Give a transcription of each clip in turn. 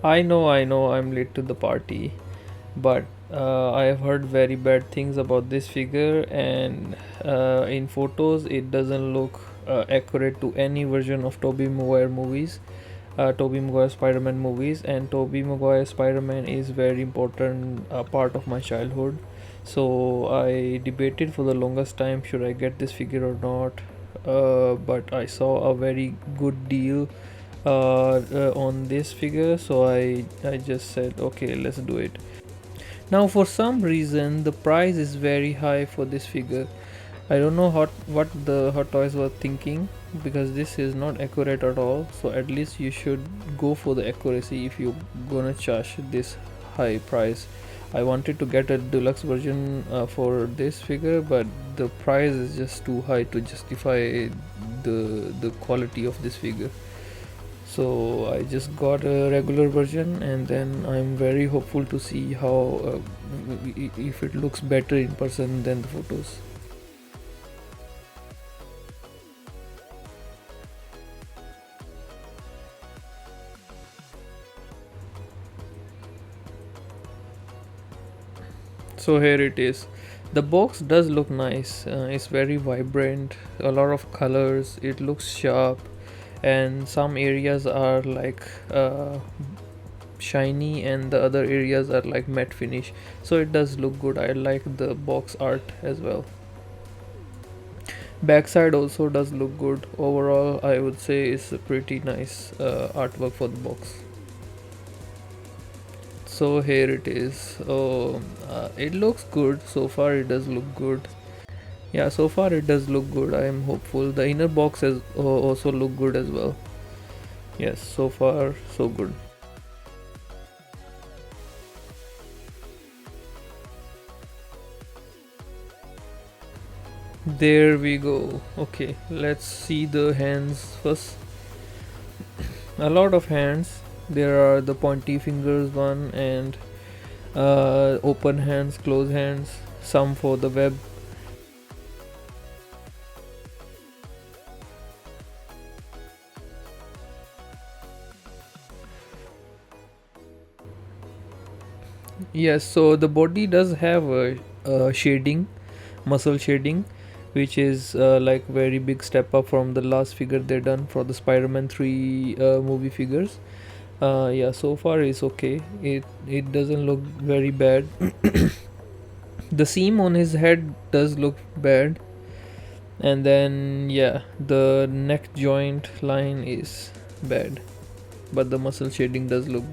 I know, I'm late to the party, but I have heard very bad things about this figure, and in photos, it doesn't look accurate to any version of Tobey Maguire movies, Tobey Maguire Spider-Man movies, and Tobey Maguire Spider-Man is very important part of my childhood. So I debated for the longest time should I get this figure or not, but I saw a very good deal on this figure, so I just said okay, let's do it. Now for some reason the price is very high for this figure. I don't know what the Hot Toys were thinking, because this is not accurate at all. So at least you should go for the accuracy if you're gonna charge this high price. I wanted to get a deluxe version for this figure, but the price is just too high to justify the quality of this figure. So I just got a regular version, and then I'm very hopeful to see how if it looks better in person than the photos. So here it is. The box does look nice. It's very vibrant, a lot of colors. It looks sharp, and some areas are like shiny, and the other areas are like matte finish. So it does look good. I like the box art as well. Backside also does look good. Overall, I would say it's a pretty nice artwork for the box. So here it is. Oh, it looks good. So far, it does look good. Yeah, so far it does look good. I am hopeful. The inner box has also look good as well. Yes, so far so good. There we go. Okay, let's see the hands first. A lot of hands. There are the pointy fingers one, and open hands, closed hands, some for the web. Yes, so the body does have a shading, muscle shading, which is like very big step up from the last figure they done for the Spider-Man 3 movie figures. Yeah, so far it's okay. It doesn't look very bad. The seam on his head does look bad, and then yeah, the neck joint line is bad, but the muscle shading does look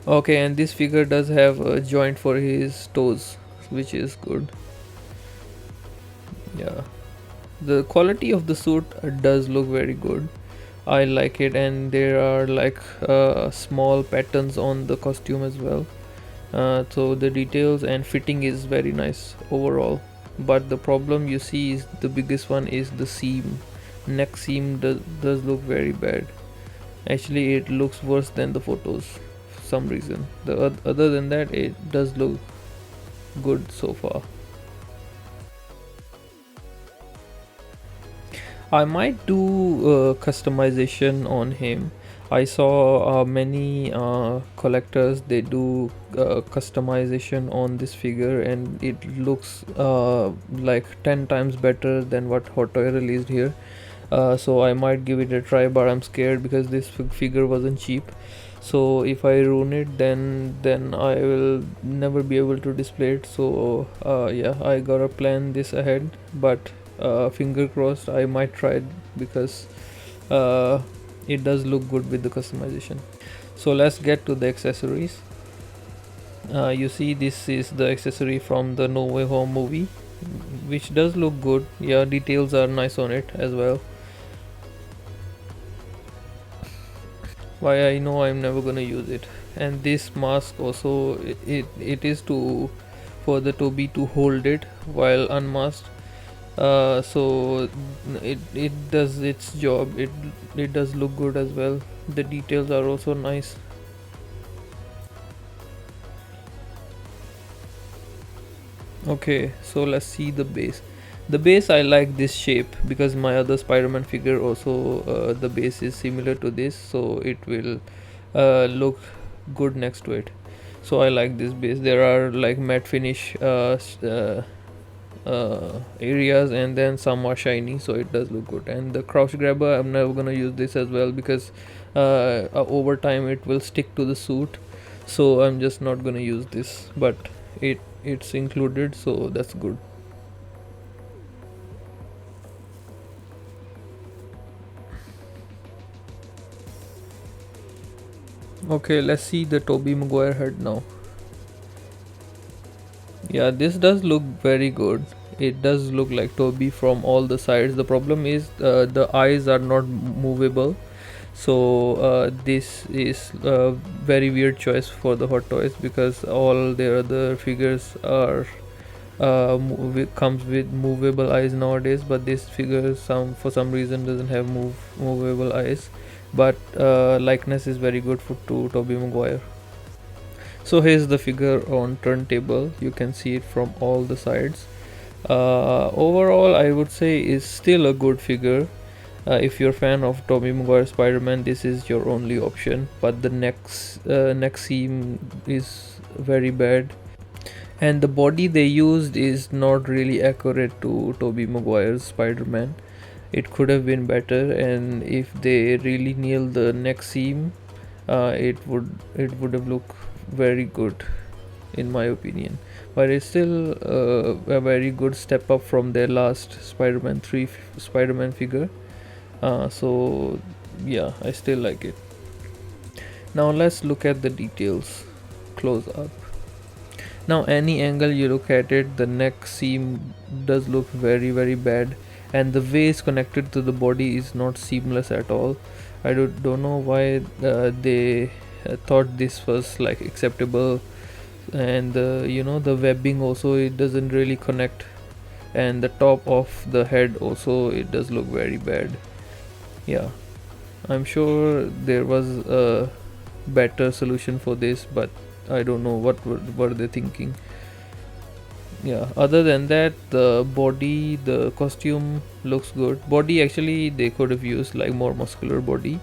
okay. And this figure does have a joint for his toes, which is good. Yeah, the quality of the suit does look very good. I like it, and there are like small patterns on the costume as well. So the details and fitting is very nice overall. But the problem you see is the biggest one is the seam. Neck seam does look very bad. Actually, it looks worse than the photos for some reason. Other than that, it does look good so far. I might do customization on him. I saw many collectors, they do customization on this figure, and it looks like 10 times better than what Hot Toy released here. So I might give it a try, but I'm scared because this figure wasn't cheap. So if I ruin it, then I will never be able to display it. So yeah, I gotta plan this ahead, but finger crossed, I might try it, because uh, it does look good with the customization. So let's get to the accessories. You see, this is the accessory from the No Way Home movie, which does look good. Yeah, details are nice on it as well. Why, I know I'm never gonna use it. And this mask also, it is to for the Toby to hold it while unmasked. So it does its job. It does look good as well. The details are also nice. Okay, so let's see the base. The base, I like this shape because my other Spider-Man figure also, the base is similar to this, so it will look good next to it. So I like this base. There are like matte finish areas, and then some are shiny, so it does look good. And the crouch grabber, I'm never gonna use this as well because over time it will stick to the suit, so I'm just not gonna use this. But it's included, so that's good. Okay, let's see the Tobey Maguire head now. Yeah, this does look very good. It does look like Toby from all the sides. The problem is the eyes are not movable. So this is a very weird choice for the Hot Toys because all their other figures are comes with movable eyes nowadays. But this figure some for some reason doesn't have movable eyes. But likeness is very good for to Toby Maguire. So here's the figure on turntable. You can see it from all the sides. Overall, I would say is still a good figure. If you're a fan of Tobey Maguire Spider-Man, this is your only option. But the neck seam is very bad, and the body they used is not really accurate to Tobey Maguire's Spider-Man. It could have been better, and if they really nail the neck seam, it would have looked very good in my opinion. But it's still a very good step up from their last Spider-Man 3 Spider-Man figure. So yeah, I still like it. Now let's look at the details close up. Now any angle you look at it, the neck seam does look very bad, and the way it's connected to the body is not seamless at all. I don't know why they thought this was like acceptable. And the webbing also, it doesn't really connect, and the top of the head also, it does look very bad. Yeah, I'm sure there was a better solution for this, but I don't know what they thinking. Yeah, other than that, the body, the costume looks good. Body, actually they could have used like more muscular body,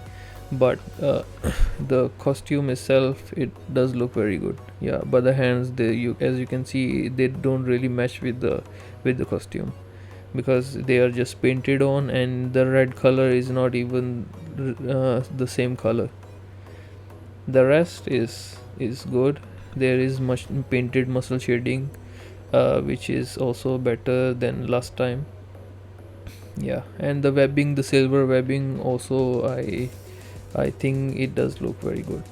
but the costume itself, it does look very good. Yeah, but the hands, as you can see, they don't really match with the costume because they are just painted on, and the red color is not even the same color. The rest is good. There is much painted muscle shading, which is also better than last time. Yeah, and the webbing, the silver webbing also, I think it does look very good.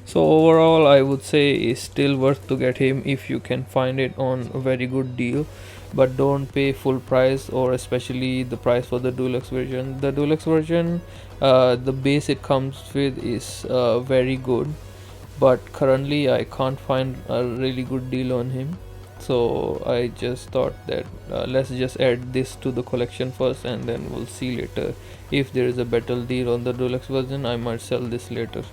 So overall, I would say it's still worth to get him if you can find it on a very good deal, but don't pay full price, or especially the price for the deluxe version. The deluxe version, the base it comes with is very good, but currently I can't find a really good deal on him. So I just thought that let's just add this to the collection first, and then we'll see later if there is a better deal on the deluxe version. I might sell this later.